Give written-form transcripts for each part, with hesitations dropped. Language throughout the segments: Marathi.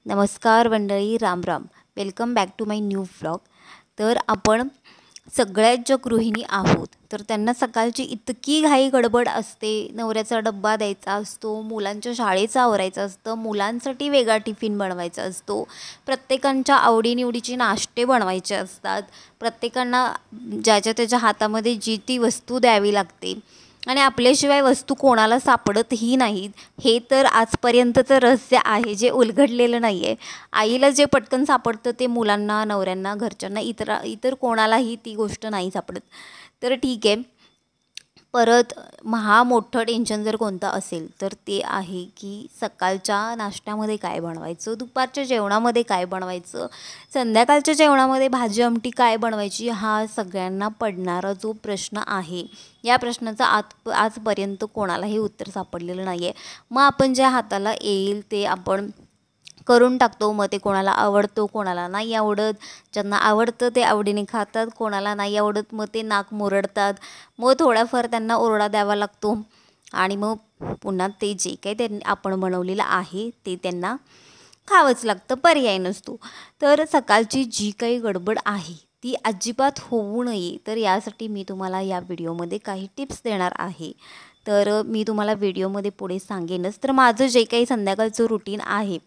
नमस्कार मंडळी, Ram Ram. Welcome back to my new vlog. तर आपण सगळ्यात ज्या गृहिणी आहोत तर त्यांना सकाळची इतकी घाई गडबड असते. नवऱ्याचा डब्बा द्यायचा असतो, मुलांच्या शाळेचं आवरायचं असतं, मुलांसाठी वेगळा टिफिन बनवायचा असतो, प्रत्येकांच्या आवडीनिवडीचे नाश्ते बनवायचे असतात, प्रत्येकांना ज्याच्या त्याच्या हातामध्ये जी ती वस्तू द्यावी लागते आणि आपल्याशिवाय वस्तू कोणाला सापडतही नाहीत. हे तर आजपर्यंतचं रहस्य आहे जे उलगडलेलं नाही आहे. आईला जे पटकन सापडतं ते मुलांना, नवऱ्यांना, घरच्यांना, इतर कोणालाही ती गोष्ट नाही सापडत. तर ठीक आहे. परत मोठं टेन्शन जर कोणतं असेल तर ते आहे की सकाळच्या नाश्त्यामध्ये काय बनवायचं, दुपारच्या जेवणामध्ये काय बनवायचं, संध्याकाळच्या जेवणामध्ये भाजी आमटी काय बनवायची, हा सगळ्यांना पडणारा जो प्रश्न आहे. या प्रश्नाचं आजपर्यंत कोणालाही उत्तर सापडलेलं नाही आहे. मग आपण ज्या हाताला येईल ते आपण करून टाकतो. मग ते कोणाला आवडतो, कोणाला नाही आवडत. ज्यांना आवडतं ते आवडीने खातात, कोणाला नाही आवडत मग ते नाक मुरडतात. मग थोडाफार त्यांना ओरडा द्यावा लागतो आणि मग पुन्हा ते जे काही त्यांनी आपण बनवलेलं आहे ते त्यांना खावंच लागतं, पर्याय नसतो. तर सकाळची जी काही गडबड आहे ती अजिबात होऊ नये तर यासाठी मी तुम्हाला या व्हिडिओमध्ये काही टिप्स देणार आहे. तर मी तुम्हाला व्हिडिओमध्ये पुढे सांगेनच. तर माझं जे काही संध्याकाळचं रुटीन आहे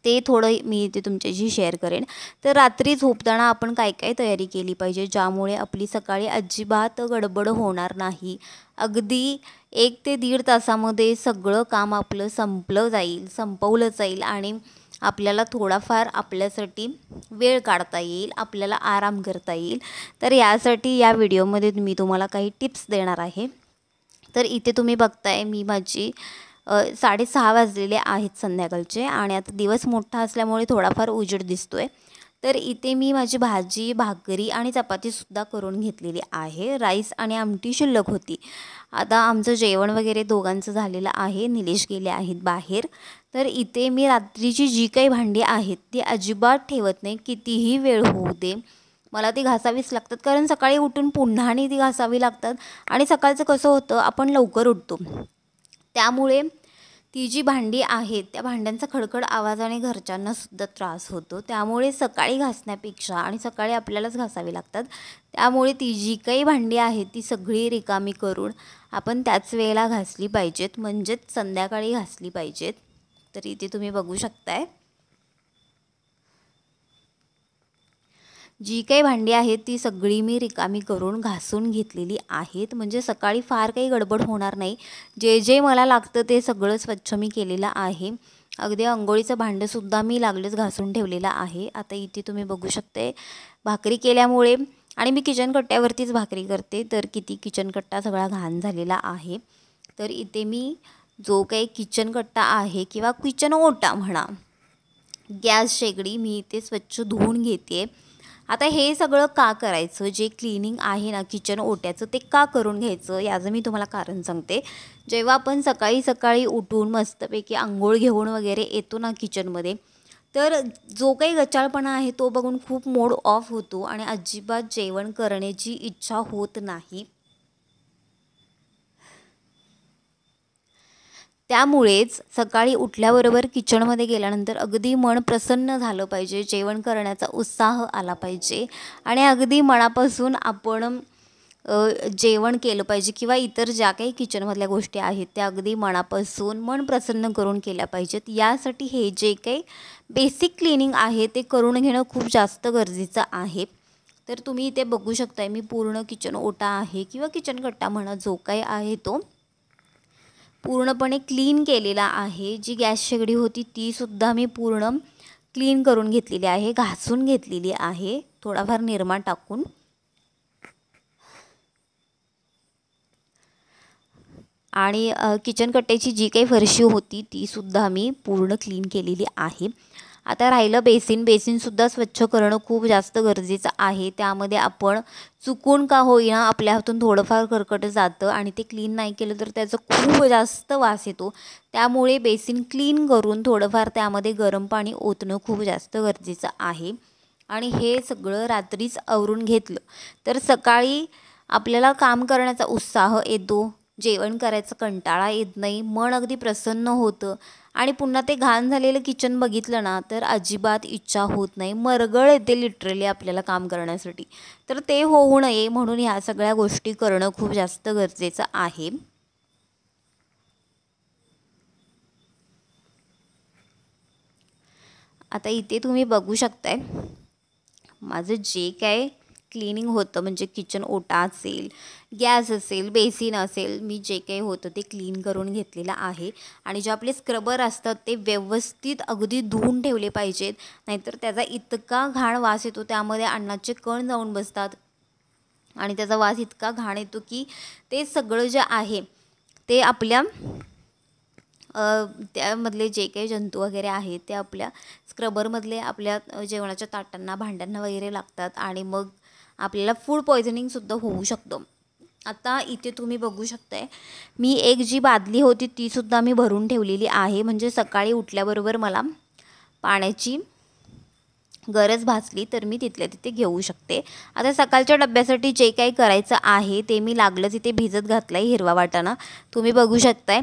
ते थोडं मी इथे तुमच्याशी शेअर करेन. तर रात्री झोपताना आपण काय काय तयारी केली पाहिजे ज्यामुळे आपली सकाळी अजिबात गडबड होणार नाही. अगदी 1 ते 1.5 तासामध्ये सगळं काम आपलं संपवलं जाईल आणि आपल्याला थोडाफार आपल्यासाठी वेळ काढता येईल, आपल्याला आराम करता येईल. तर यासाठी या व्हिडिओमध्ये मी तुम्हाला काही टिप्स देणार आहे. तर इथे तुम्ही बघताय मी माझी 6:30 वाजलेले आहेत संध्याकाळचे आणि आता दिवस मोठा असल्यामुळे थोडाफार उजेड दिसतो आहे. तर इथे मी माझी भाजी, भाकरी आणि चपातीसुद्धा करून घेतलेली आहे. राईस आणि आमटी शिल्लक होती. आता आमचं जेवण वगैरे दोघांचं झालेलं आहे. निलेश गेले आहेत बाहेर. तर इथे मी रात्रीची जी काही भांडी आहेत ती अजिबात ठेवत नाही. कितीही वेळ होऊ दे मला ती घासावीच लागतात, कारण सकाळी उठून पुन्हाही ती घासावी लागतात. आणि सकाळचं कसं होतं, आपण लवकर उठतो त्यामुळे ती जी भांडी आहेत त्या भांड्यांचा खडखड आवाजाने घरच्यांनासुद्धा त्रास होतो. त्यामुळे सकाळी घासण्यापेक्षा आणि सकाळी आपल्यालाच घासावी लागतात. त्यामुळे ती जी काही भांडी आहेत ती सगळी रिकामी करून आपण त्याच वेळेला घासली पाहिजेत, म्हणजेच संध्याकाळी घासली पाहिजेत. तर इथे तुम्ही बघू शकताय जी काही भांडी आहेत ती सगळी मी रिकामी करून घासून घेतलेली आहेत, म्हणजे सकाळी फार काही गडबड होणार नाही. जे जे मला लागतं ते सगळं स्वच्छ मी केलेलं आहे. अगदी अंघोळीचं भांडंसुद्धा मी लागलेच घासून ठेवलेलं आहे. आता इथे तुम्ही बघू शकते भाकरी केल्यामुळे, आणि मी किचन कट्ट्यावरतीच भाकरी करते, तर किती किचन कट्टा सगळा घाण झालेला आहे. तर इथे मी जो काही किचन कट्टा आहे किंवा किचन ओटा म्हणा, गॅस शेगडी मी इथे स्वच्छ धुवून घेते. आता हे सगळं का करायचं, जे क्लिनिंग आहे ना किचन ओट्याचं ते का करून घ्यायचं याचं मी तुम्हाला कारण सांगते. जेव्हा आपण सकाळी सकाळी उठून मस्तपैकी आंघोळ घेऊन वगैरे येतो ना किचनमध्ये, तर जो काही गचाळपणा आहे तो बघून खूप मूड ऑफ होतो आणि अजिबात जेवण करण्याची इच्छा होत नाही. त्यामुळेच सकाळी उठल्याबरोबर किचनमध्ये गेल्यानंतर अगदी मन प्रसन्न झालं पाहिजे, जेवण करण्याचा उत्साह आला पाहिजे आणि अगदी मनापासून आपण जेवण केलं पाहिजे किंवा इतर ज्या काही किचनमधल्या गोष्टी आहेत त्या अगदी मनापासून मन प्रसन्न करून केल्या पाहिजेत. यासाठी हे जे काही बेसिक क्लिनिंग आहे ते करून घेणं खूप जास्त गरजेचं आहे. तर तुम्ही इथे बघू शकताय मी पूर्ण किचन ओटा आहे किंवा किचन कट्टा म्हणा जो काही आहे तो पूर्णपणे क्लीन केलेला आहे. जी गॅस शेगडी होती तीसुद्धा मी पूर्ण क्लीन करून घेतलेली आहे, घासून घेतलेली आहे थोडाफार निरमा टाकून. आणि किचन कट्ट्याची जी काही फरशी होती तीसुद्धा मी पूर्ण क्लीन केलेली आहे. आता राहिलं बेसिनसुद्धा स्वच्छ करणं खूप जास्त गरजेचं आहे. त्यामध्ये आपण चुकून का होईना आपल्या हातून थोडंफार खरकट जातं आणि ते क्लीन नाही केलं तर त्याचं खूप जास्त वास येतो. त्यामुळे बेसिन क्लीन करून थोडंफार त्यामध्ये गरम पाणी ओतणं खूप जास्त गरजेचं आहे. आणि हे सगळं रात्रीच आवरून घेतलं तर सकाळी आपल्याला काम करण्याचा उत्साह येतो, जेवण करायचं कंटाळा येत नाही, मन अगदी प्रसन्न होतं आणि पुन्हा ते घाण झालेलं किचन बघितलं ना तर अजिबात इच्छा होत नाही, मरगळ येते लिटरली आपल्याला काम करण्यासाठी. तर ते होऊ नये म्हणून ह्या सगळ्या गोष्टी करणं खूप जास्त गरजेचं आहे. आता इथे तुम्ही बघू शकताय माझं जे काय क्लिनिंग होतं, म्हणजे किचन ओटा असेल, गॅस असेल, बेसिन असेल, मी जे काही होतं ते क्लीन करून घेतलेलं आहे. आणि जे आपले स्क्रबर असतात ते व्यवस्थित अगदी धुवून ठेवले पाहिजेत, नाहीतर त्याचा इतका घाण वास येतो, त्यामध्ये अन्नाचे कण जाऊन बसतात आणि त्याचा वास इतका घाण येतो की ते सगळं जे आहे ते आपल्या त्यामधले जे काही जंतू वगैरे आहेत ते आपल्या स्क्रबरमधले आपल्या जेवणाच्या ताटांना, भांड्यांना वगैरे लागतात आणि मग आपल्याला फूड पॉयझनिंगसुद्धा होऊ शकतं. आता इथे तुम्ही बघू शकताय मी एक जी बादली होती तीसुद्धा मी भरून ठेवलेली आहे, म्हणजे सकाळी उठल्याबरोबर मला पाण्याची गरज भासली तर मी तिथल्या तिथे घेऊ शकते. आता सकाळच्या डब्यासाठी जे काही करायचं आहे ते मी लागलंच इथे भिजत घातलं आहे, हिरवा वाटाणा तुम्ही बघू शकताय.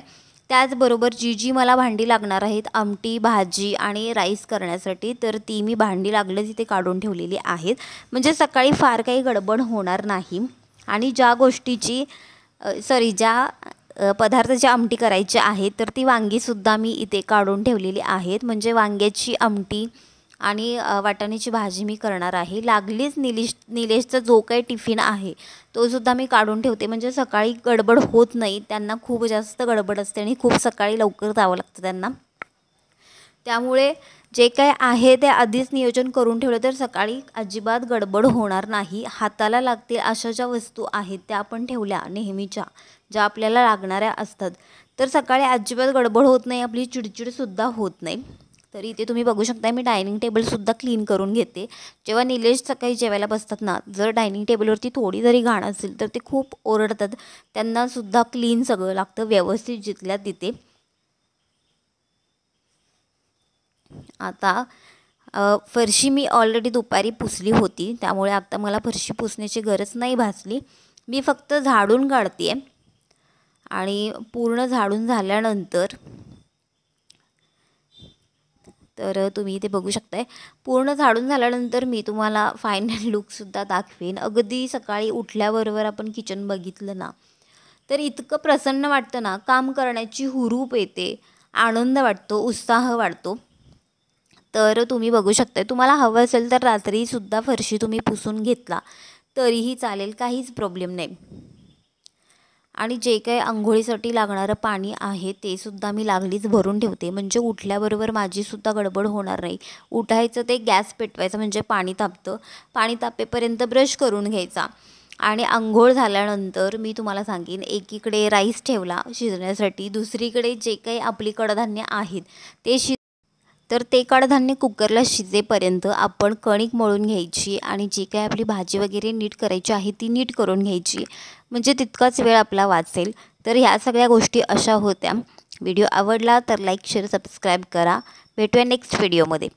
त्याचबरोबर जी जी मला भांडी लागणार आहेत आमटी, भाजी आणि राईस करण्यासाठी, तर ती मी भांडी लागलंच इथे काढून ठेवलेली आहेत, म्हणजे सकाळी फार काही गडबड होणार नाही. आणि ज्या गोष्टीची ज्या पदार्थाची आमटी करायची आहे तर ती वांगीसुद्धा मी इथे काढून ठेवलेली आहेत, म्हणजे वांग्याची आमटी आणि वाटाण्याची भाजी मी करणार आहे. लागलीच निलेशचा जो काही टिफिन आहे तो सुद्धा मी काढून ठेवते, म्हणजे सकाळी गडबड होत नाही. त्यांना खूप जास्त गडबड असते आणि खूप सकाळी लवकर जावं लागतं त्यांना, त्यामुळे जे काय आहे ते आधीच नियोजन करून ठेवलं तर सकाळी अजिबात गडबड होणार नाही. हाताला लागतील अशा ज्या वस्तू आहेत त्या आपण ठेवल्या नेहमीच्या, ज्या आपल्याला लागणाऱ्या असतात, तर सकाळी अजिबात गडबड होत नाही, आपली चिडचिडसुद्धा होत नाही. तर इथे तुम्ही बघू शकता मी डायनिंग टेबलसुद्धा क्लीन करून घेते. जेव्हा निलेश सकाळी जेवायला बसतात ना, जर डायनिंग टेबलवरती थोडी जरी घाण असेल तर ते खूप ओरडतात, त्यांनासुद्धा क्लीन सगळं लागतं व्यवस्थित जिथल्या तिथे. आता फरशी मी ऑलरेडी दुपारी पुसली होती, त्यामुळे आता मला फरशी पुसण्याची गरज नाही भासली. मी फक्त झाडून काढते आहे आणि पूर्ण झाडून झाल्यानंतर तर तुम्ही इथे बघू शकताय पूर्ण झाडून झाल्यानंतर मी तुम्हाला फायनल लुकसुद्धा दाखवेन. अगदी सकाळी उठल्याबरोबर आपण किचन बघितलं ना तर इतकं प्रसन्न वाटतं ना, काम करण्याची हुरूप येते, आनंद वाटतो, उत्साह वाटतो. तर तुम्ही बघू शकता, तुम्हाला हवं असेल तर रात्रीसुद्धा फरशी तुम्ही पुसून घेतला तरीही चालेल, काहीच प्रॉब्लेम नाही. आणि जे काही अंघोळीसाठी लागणारं पाणी आहे ते सुद्धा मी लागलीच भरून ठेवते, म्हणजे उठल्याबरोबर माझीसुद्धा गडबड होणार नाही. उठायचं ते गॅस पेटवायचं म्हणजे पाणी तापतं, पाणी तापेपर्यंत ब्रश करून घ्यायचा आणि अंघोळ झाल्यानंतर मी तुम्हाला सांगेन एकीकडे राईस ठेवला शिजण्यासाठी, दुसरीकडे जे काही आपली कडधान्य आहेत ते तर ते कडधान्य कुकरला शिजेपर्यंत आपण कणिक मळून घ्यायची आणि जी काही आपली भाजी वगैरे नीट करायची आहे ती नीट करून घ्यायची, म्हणजे तितकाच वेळ आपला वाचेल. तर ह्या सगळ्या गोष्टी अशा होत्या. व्हिडिओ आवडला तर लाईक, शेअर, सबस्क्राईब करा. भेटूया नेक्स्ट व्हिडिओमध्ये.